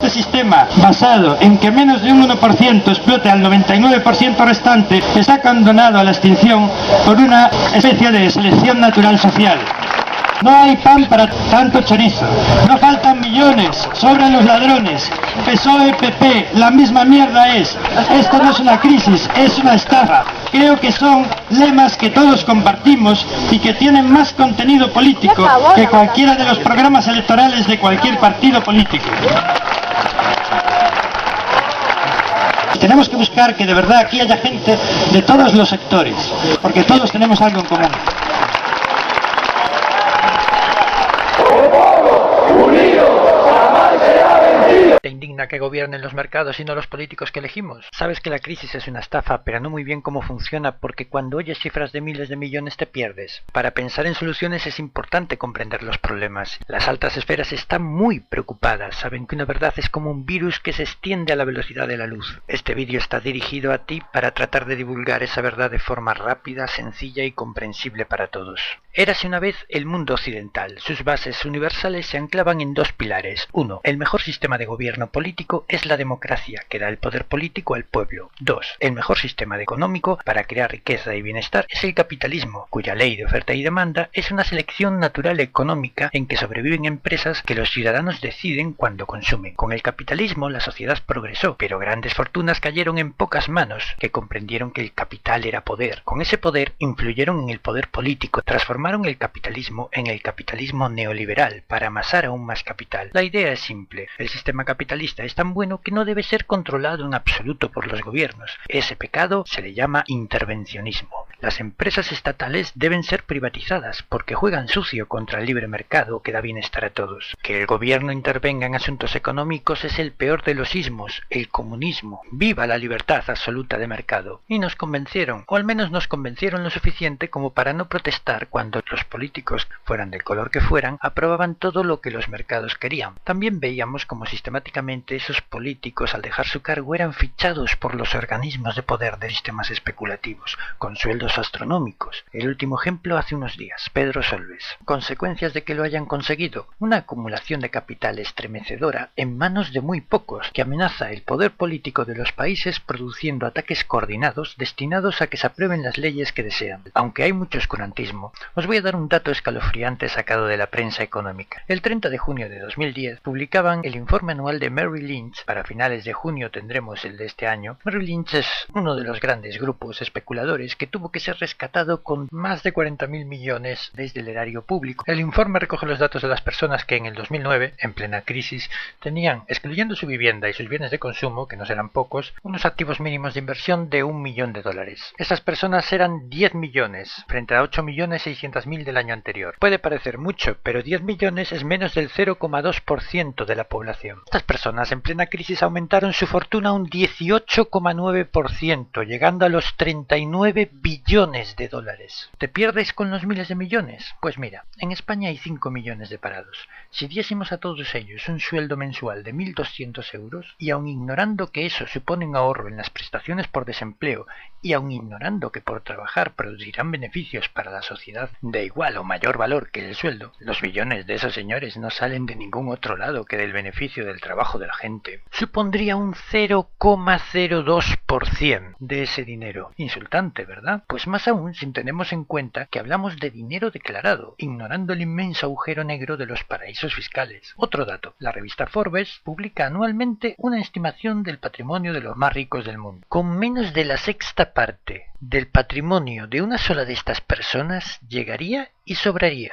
este sistema, basado en que menos de un 1% explote al 99% restante, está condenado a la extinción por una especie de selección natural social. No hay pan para tanto chorizo, no faltan millones, sobran los ladrones, PSOE, PP, la misma mierda es. Esto no es una crisis, es una estafa. Creo que son lemas que todos compartimos y que tienen más contenido político que cualquiera de los programas electorales de cualquier partido político. Tenemos que buscar que de verdad aquí haya gente de todos los sectores, porque todos tenemos algo en común. ¿Te indigna que gobiernen los mercados y no los políticos que elegimos? Sabes que la crisis es una estafa, pero no muy bien cómo funciona, porque cuando oyes cifras de miles de millones te pierdes. Para pensar en soluciones es importante comprender los problemas. Las altas esferas están muy preocupadas, saben que una verdad es como un virus que se extiende a la velocidad de la luz. Este vídeo está dirigido a ti para tratar de divulgar esa verdad de forma rápida, sencilla y comprensible para todos. Érase una vez el mundo occidental. Sus bases universales se anclaban en dos pilares. 1. El mejor sistema de gobierno político es la democracia, que da el poder político al pueblo. 2. El mejor sistema económico para crear riqueza y bienestar es el capitalismo, cuya ley de oferta y demanda es una selección natural económica en que sobreviven empresas que los ciudadanos deciden cuando consumen. Con el capitalismo la sociedad progresó, pero grandes fortunas cayeron en pocas manos, que comprendieron que el capital era poder. Con ese poder influyeron en el poder político, transformaron el capitalismo en el capitalismo neoliberal para amasar aún más capital. La idea es simple: el sistema capitalista es tan bueno que no debe ser controlado en absoluto por los gobiernos. Ese pecado se le llama intervencionismo. Las empresas estatales deben ser privatizadas porque juegan sucio contra el libre mercado que da bienestar a todos. Que el gobierno intervenga en asuntos económicos es el peor de los ismos, el comunismo. ¡Viva la libertad absoluta de mercado! Y nos convencieron, o al menos nos convencieron lo suficiente como para no protestar cuando los políticos, fueran del color que fueran, aprobaban todo lo que los mercados querían. También veíamos como sistemáticamente esos políticos, al dejar su cargo, eran fichados por los organismos de poder de sistemas especulativos, con sueldos astronómicos. El último ejemplo hace unos días, Pedro Solbes. Consecuencias de que lo hayan conseguido: una acumulación de capital estremecedora en manos de muy pocos, que amenaza el poder político de los países produciendo ataques coordinados destinados a que se aprueben las leyes que desean. Aunque hay mucho oscurantismo, os voy a dar un dato escalofriante sacado de la prensa económica. El 30 de junio de 2010 publicaban el informe anual de Merrill Lynch. Para finales de junio tendremos el de este año. Merrill Lynch es uno de los grandes grupos especuladores que tuvo que ser rescatado con más de 40.000 millones desde el erario público. El informe recoge los datos de las personas que en el 2009, en plena crisis, tenían, excluyendo su vivienda y sus bienes de consumo, que no serán pocos, unos activos mínimos de inversión de $1 millón. Esas personas eran 10 millones, frente a 8.600.000 del año anterior. Puede parecer mucho, pero 10 millones es menos del 0,2% de la población. Estas personas en plena crisis aumentaron su fortuna un 18,9%, llegando a los 39 billones de dólares. ¿Te pierdes con los miles de millones? Pues mira, en España hay 5 millones de parados. Si diésemos a todos ellos un sueldo mensual de 1.200 euros, y aun ignorando que eso supone un ahorro en las prestaciones por desempleo, y aun ignorando que por trabajar producirán beneficios para la sociedad de igual o mayor valor que el sueldo, los billones de esos señores no salen de ningún otro lado que del beneficio del trabajo de la gente. Supondría un 0,02% de ese dinero. Insultante, ¿verdad? Pues más aún si tenemos en cuenta que hablamos de dinero declarado, ignorando el inmenso agujero negro de los paraísos fiscales. Otro dato: la revista Forbes publica anualmente una estimación del patrimonio de los más ricos del mundo. Con menos de la sexta parte del patrimonio de una sola de estas personas llegaría y sobraría.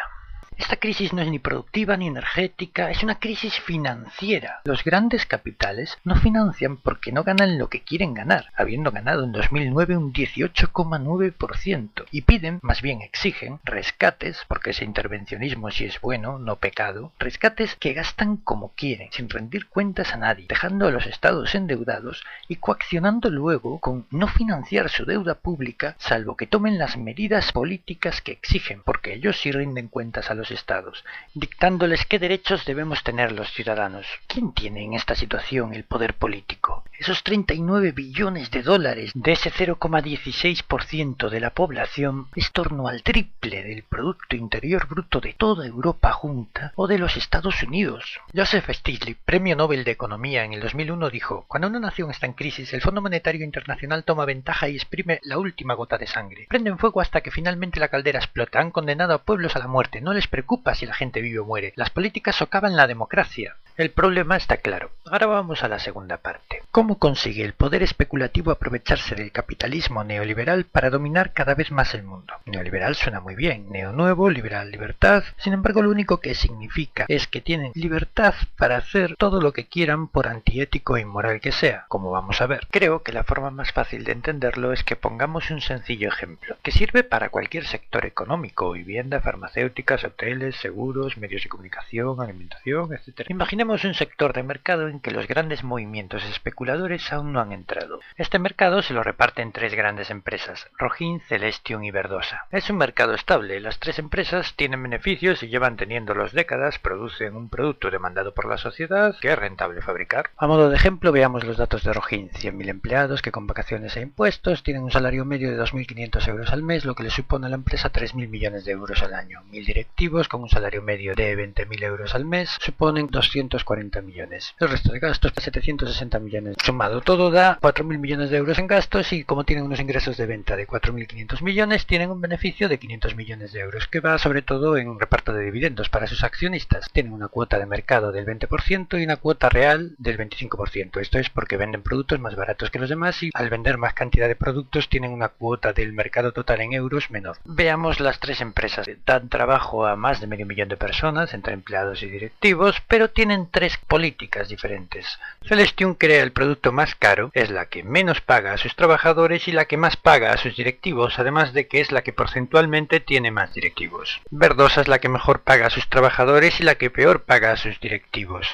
Esta crisis no es ni productiva ni energética, es una crisis financiera. Los grandes capitales no financian porque no ganan lo que quieren ganar, habiendo ganado en 2009 un 18,9%, y piden, más bien exigen, rescates, porque ese intervencionismo sí es bueno, no pecado, rescates que gastan como quieren, sin rendir cuentas a nadie, dejando a los estados endeudados y coaccionando luego con no financiar su deuda pública, salvo que tomen las medidas políticas que exigen, porque ellos sí rinden cuentas a los estados, dictándoles qué derechos debemos tener los ciudadanos. ¿Quién tiene en esta situación el poder político? Esos 39 billones de dólares de ese 0,16% de la población es torno al triple del Producto Interior Bruto de toda Europa junta o de los Estados Unidos. Joseph Stiglitz, premio Nobel de Economía en el 2001, dijo: cuando una nación está en crisis, el Fondo Monetario Internacional toma ventaja y exprime la última gota de sangre. Prenden fuego hasta que finalmente la caldera explota. Han condenado a pueblos a la muerte. No les preocupa si la gente vive o muere. Las políticas socavan la democracia. El problema está claro. Ahora vamos a la segunda parte. ¿Cómo consigue el poder especulativo aprovecharse del capitalismo neoliberal para dominar cada vez más el mundo? Neoliberal suena muy bien. Neo nuevo, liberal, libertad. Sin embargo, lo único que significa es que tienen libertad para hacer todo lo que quieran, por antiético e inmoral que sea, como vamos a ver. Creo que la forma más fácil de entenderlo es que pongamos un sencillo ejemplo, que sirve para cualquier sector económico: vivienda, farmacéuticas, hoteles, seguros, medios de comunicación, alimentación, etc. Imaginemos un sector de mercado en que los grandes movimientos especuladores aún no han entrado. Este mercado se lo reparte en tres grandes empresas: Rohin, Celestion y Verdosa. Es un mercado estable. Las tres empresas tienen beneficios y llevan teniéndolos décadas. Producen un producto demandado por la sociedad que es rentable fabricar. A modo de ejemplo, veamos los datos de Rohin. 100.000 empleados que con vacaciones e impuestos tienen un salario medio de 2.500 euros al mes, lo que le supone a la empresa 3.000 millones de euros al año. 1.000 directivos con un salario medio de 20.000 euros al mes suponen 240 millones. El resto de gastos, 760 millones. Sumado todo da 4.000 millones de euros en gastos, y como tienen unos ingresos de venta de 4.500 millones, tienen un beneficio de 500 millones de euros, que va sobre todo en reparto de dividendos para sus accionistas. Tienen una cuota de mercado del 20% y una cuota real del 25%. Esto es porque venden productos más baratos que los demás, y al vender más cantidad de productos tienen una cuota del mercado total en euros menor. Veamos las tres empresas. Dan trabajo a más de medio millón de personas, entre empleados y directivos, pero tienen tres políticas diferentes. Celestion crea el producto más caro, es la que menos paga a sus trabajadores y la que más paga a sus directivos, además de que es la que porcentualmente tiene más directivos. Verdosa es la que mejor paga a sus trabajadores y la que peor paga a sus directivos.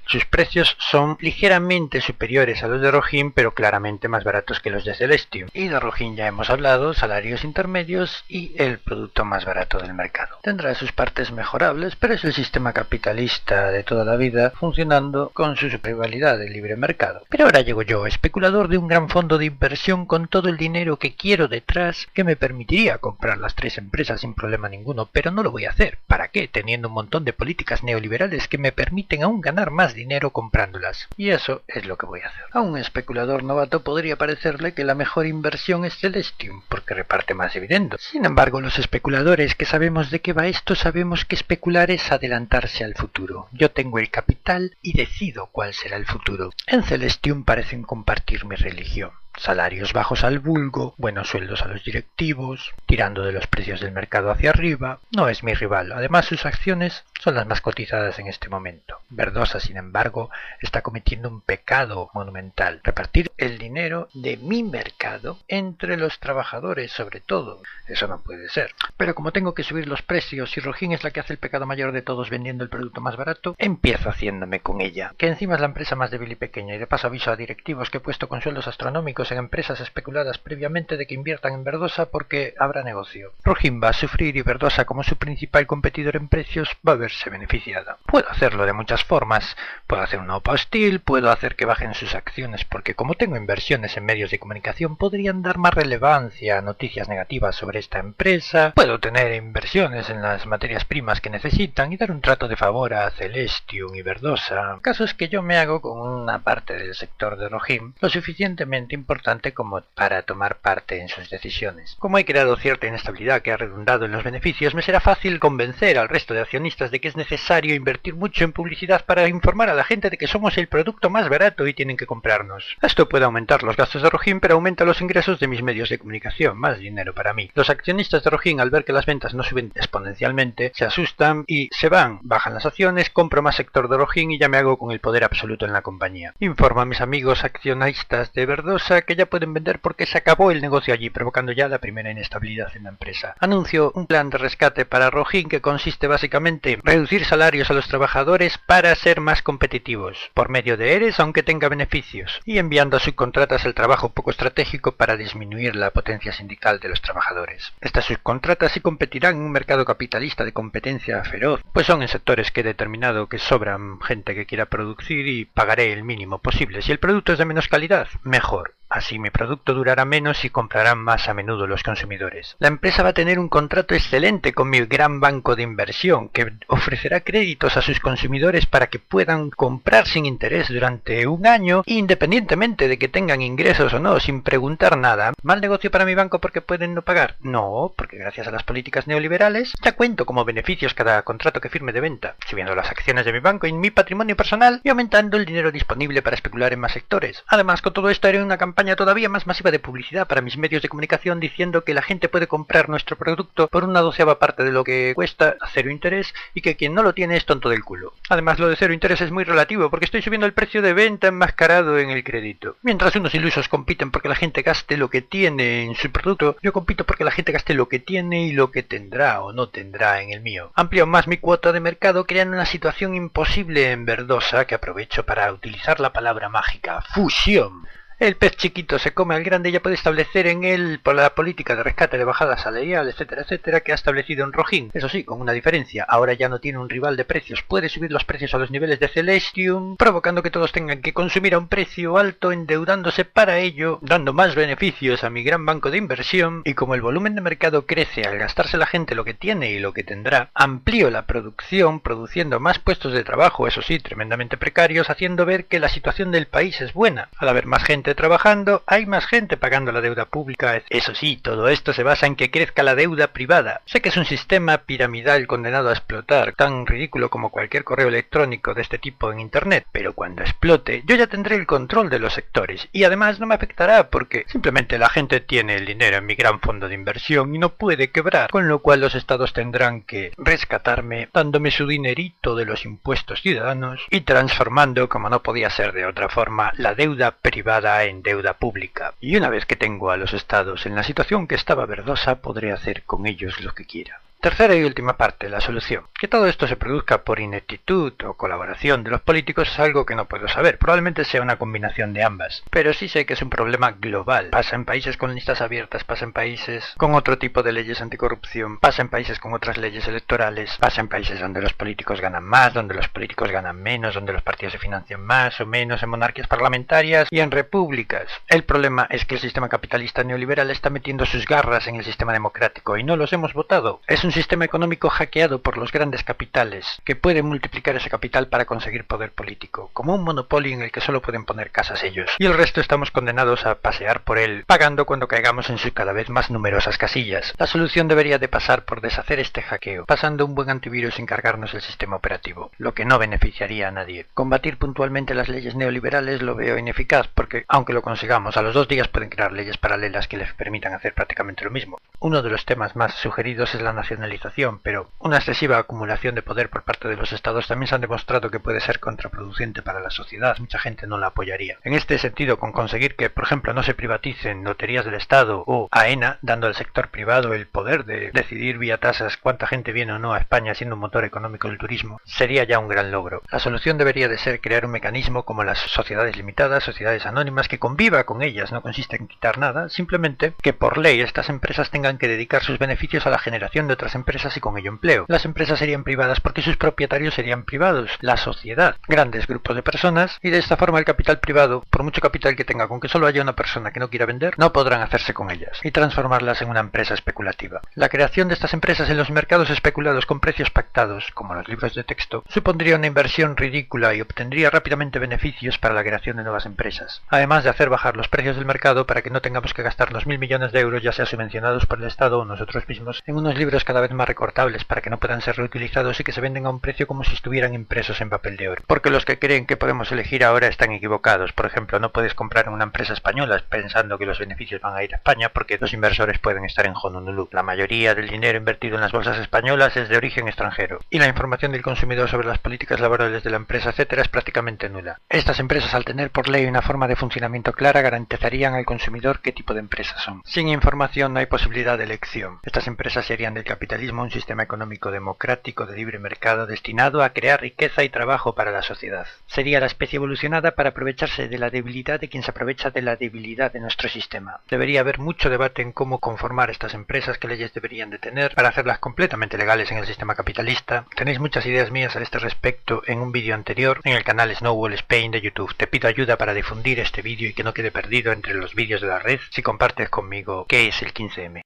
Sus precios son ligeramente superiores a los de Rohin, pero claramente más baratos que los de Celestion. Y de Rohin ya hemos hablado: salarios intermedios y el producto más barato del mercado. Tendrá sus partes mejorables, pero es el sistema capitalista de toda la vida funcionando con su rivalidad del libre mercado. Pero ahora llego yo, especulador de un gran fondo de inversión con todo el dinero que quiero detrás, que me permitiría comprar las tres empresas sin problema ninguno, pero no lo voy a hacer. ¿Para qué? Teniendo un montón de políticas neoliberales que me permiten aún ganar más dinero comprándolas. Y eso es lo que voy a hacer. A un especulador novato podría parecerle que la mejor inversión es Celestion, porque reparte más dividendos. Sin embargo, los especuladores que sabemos de qué va esto, sabemos que especular es adelantarse al futuro. Yo tengo el capital y decido cuál será el futuro. En Celestion parecen compartir mi religión. Salarios bajos al vulgo, buenos sueldos a los directivos, tirando de los precios del mercado hacia arriba. No es mi rival. Además, sus acciones son las más cotizadas en este momento. Verdosa, sin embargo, está cometiendo un pecado monumental: repartir el dinero de mi mercado entre los trabajadores, sobre todo. Eso no puede ser. Pero como tengo que subir los precios y Rohin es la que hace el pecado mayor de todos vendiendo el producto más barato, empiezo haciéndome con ella, que encima es la empresa más débil y pequeña, y de paso aviso a directivos que he puesto con sueldos astronómicos en empresas especuladas previamente de que inviertan en Verdosa porque habrá negocio. Rohin va a sufrir y Verdosa, como su principal competidor en precios, va a verse beneficiada. Puedo hacerlo de muchas formas. Puedo hacer una OPA hostil, puedo hacer que bajen sus acciones porque, como tengo inversiones en medios de comunicación, podrían dar más relevancia a noticias negativas sobre esta empresa. Puedo tener inversiones en las materias primas que necesitan y dar un trato de favor a Celestion y Verdosa. El caso es que yo me hago con una parte del sector de Rohin lo suficientemente importante como para tomar parte en sus decisiones. Como he creado cierta inestabilidad que ha redundado en los beneficios, me será fácil convencer al resto de accionistas de que es necesario invertir mucho en publicidad para informar a la gente de que somos el producto más barato y tienen que comprarnos. Esto puede aumentar los gastos de Rohin, pero aumenta los ingresos de mis medios de comunicación, más dinero para mí. Los accionistas de Rohin, al ver que las ventas no suben exponencialmente, se asustan y se van, bajan las acciones, compro más sector de Rohin y ya me hago con el poder absoluto en la compañía. Informo a mis amigos accionistas de Verdosa ahora que ya pueden vender porque se acabó el negocio allí, provocando ya la primera inestabilidad en la empresa. Anunció un plan de rescate para Rojín que consiste básicamente en reducir salarios a los trabajadores para ser más competitivos, por medio de ERES aunque tenga beneficios, y enviando a subcontratas el trabajo poco estratégico para disminuir la potencia sindical de los trabajadores. Estas subcontratas sí competirán en un mercado capitalista de competencia feroz, pues son en sectores que he determinado que sobran gente que quiera producir y pagaré el mínimo posible. Si el producto es de menos calidad, mejor. Así mi producto durará menos y comprarán más a menudo los consumidores. La empresa va a tener un contrato excelente con mi gran banco de inversión, que ofrecerá créditos a sus consumidores para que puedan comprar sin interés durante un año, independientemente de que tengan ingresos o no, sin preguntar nada. ¿Mal negocio para mi banco porque pueden no pagar? No, porque gracias a las políticas neoliberales ya cuento como beneficios cada contrato que firme de venta, subiendo las acciones de mi banco en mi patrimonio personal y aumentando el dinero disponible para especular en más sectores. Además, con todo esto haré una campaña todavía más masiva de publicidad para mis medios de comunicación diciendo que la gente puede comprar nuestro producto por una 12ª parte de lo que cuesta a cero interés y que quien no lo tiene es tonto del culo. Además, lo de cero interés es muy relativo porque estoy subiendo el precio de venta enmascarado en el crédito. Mientras unos ilusos compiten porque la gente gaste lo que tiene en su producto, yo compito porque la gente gaste lo que tiene y lo que tendrá o no tendrá en el mío. Amplío más mi cuota de mercado creando una situación imposible en Verdosa que aprovecho para utilizar la palabra mágica: fusión. El pez chiquito se come al grande y ya puede establecer en él por la política de rescate de bajada salarial, etcétera, etcétera, que ha establecido en Rojín. Eso sí, con una diferencia. Ahora ya no tiene un rival de precios. Puede subir los precios a los niveles de Celestium, provocando que todos tengan que consumir a un precio alto, endeudándose para ello, dando más beneficios a mi gran banco de inversión. Y como el volumen de mercado crece al gastarse la gente lo que tiene y lo que tendrá, amplío la producción, produciendo más puestos de trabajo, eso sí, tremendamente precarios, haciendo ver que la situación del país es buena. Al haber más gente trabajando, hay más gente pagando la deuda pública. Eso sí, todo esto se basa en que crezca la deuda privada. Sé que es un sistema piramidal condenado a explotar, tan ridículo como cualquier correo electrónico de este tipo en internet, pero cuando explote, yo ya tendré el control de los sectores, y además no me afectará porque simplemente la gente tiene el dinero en mi gran fondo de inversión y no puede quebrar, con lo cual los estados tendrán que rescatarme, dándome su dinerito de los impuestos ciudadanos y transformando, como no podía ser de otra forma, la deuda privada en deuda pública. Y una vez que tengo a los estados en la situación que estaba Verdosa, podré hacer con ellos lo que quiera. Tercera y última parte, la solución. Que todo esto se produzca por ineptitud o colaboración de los políticos es algo que no puedo saber. Probablemente sea una combinación de ambas. Pero sí sé que es un problema global. Pasa en países con listas abiertas, pasa en países con otro tipo de leyes anticorrupción, pasa en países con otras leyes electorales, pasa en países donde los políticos ganan más, donde los políticos ganan menos, donde los partidos se financian más o menos, en monarquías parlamentarias y en repúblicas. El problema es que el sistema capitalista neoliberal está metiendo sus garras en el sistema democrático y no los hemos votado. Es un sistema económico hackeado por los grandes capitales, que pueden multiplicar ese capital para conseguir poder político, como un monopolio en el que solo pueden poner casas ellos, y el resto estamos condenados a pasear por él, pagando cuando caigamos en sus cada vez más numerosas casillas. La solución debería de pasar por deshacer este hackeo, pasando un buen antivirus sin cargarnos el sistema operativo, lo que no beneficiaría a nadie. Combatir puntualmente las leyes neoliberales lo veo ineficaz, porque aunque lo consigamos, a los 2 días pueden crear leyes paralelas que les permitan hacer prácticamente lo mismo. Uno de los temas más sugeridos es la nacionalización, pero una excesiva acumulación de poder por parte de los estados también se han demostrado que puede ser contraproducente para la sociedad. Mucha gente no la apoyaría. En este sentido, con conseguir que, por ejemplo, no se privaticen loterías del Estado o AENA, dando al sector privado el poder de decidir vía tasas cuánta gente viene o no a España siendo un motor económico del turismo, sería ya un gran logro. La solución debería de ser crear un mecanismo como las sociedades limitadas, sociedades anónimas, que conviva con ellas. No consiste en quitar nada, simplemente que por ley estas empresas tengan que dedicar sus beneficios a la generación de otras empresas y con ello empleo. Las empresas serían privadas porque sus propietarios serían privados, la sociedad, grandes grupos de personas, y de esta forma el capital privado, por mucho capital que tenga, con que solo haya una persona que no quiera vender, no podrán hacerse con ellas y transformarlas en una empresa especulativa. La creación de estas empresas en los mercados especulados con precios pactados, como los libros de texto, supondría una inversión ridícula y obtendría rápidamente beneficios para la creación de nuevas empresas, además de hacer bajar los precios del mercado para que no tengamos que gastarnos 1.000 millones de euros, ya sea subvencionados por el Estado o nosotros mismos, en unos libros cada cada vez más recortables para que no puedan ser reutilizados y que se venden a un precio como si estuvieran impresos en papel de oro. Porque los que creen que podemos elegir ahora están equivocados. Por ejemplo, no puedes comprar en una empresa española pensando que los beneficios van a ir a España porque los inversores pueden estar en Honolulu. La mayoría del dinero invertido en las bolsas españolas es de origen extranjero y la información del consumidor sobre las políticas laborales de la empresa, etcétera, es prácticamente nula. Estas empresas, al tener por ley una forma de funcionamiento clara, garantizarían al consumidor qué tipo de empresas son. Sin información no hay posibilidad de elección. Estas empresas serían del capitalismo un sistema económico democrático de libre mercado destinado a crear riqueza y trabajo para la sociedad. Sería la especie evolucionada para aprovecharse de la debilidad de quien se aprovecha de la debilidad de nuestro sistema. Debería haber mucho debate en cómo conformar estas empresas, qué leyes deberían de tener para hacerlas completamente legales en el sistema capitalista. Tenéis muchas ideas mías a este respecto en un vídeo anterior en el canal Snowball Spain de YouTube. Te pido ayuda para difundir este vídeo y que no quede perdido entre los vídeos de la red si compartes conmigo qué es el 15M.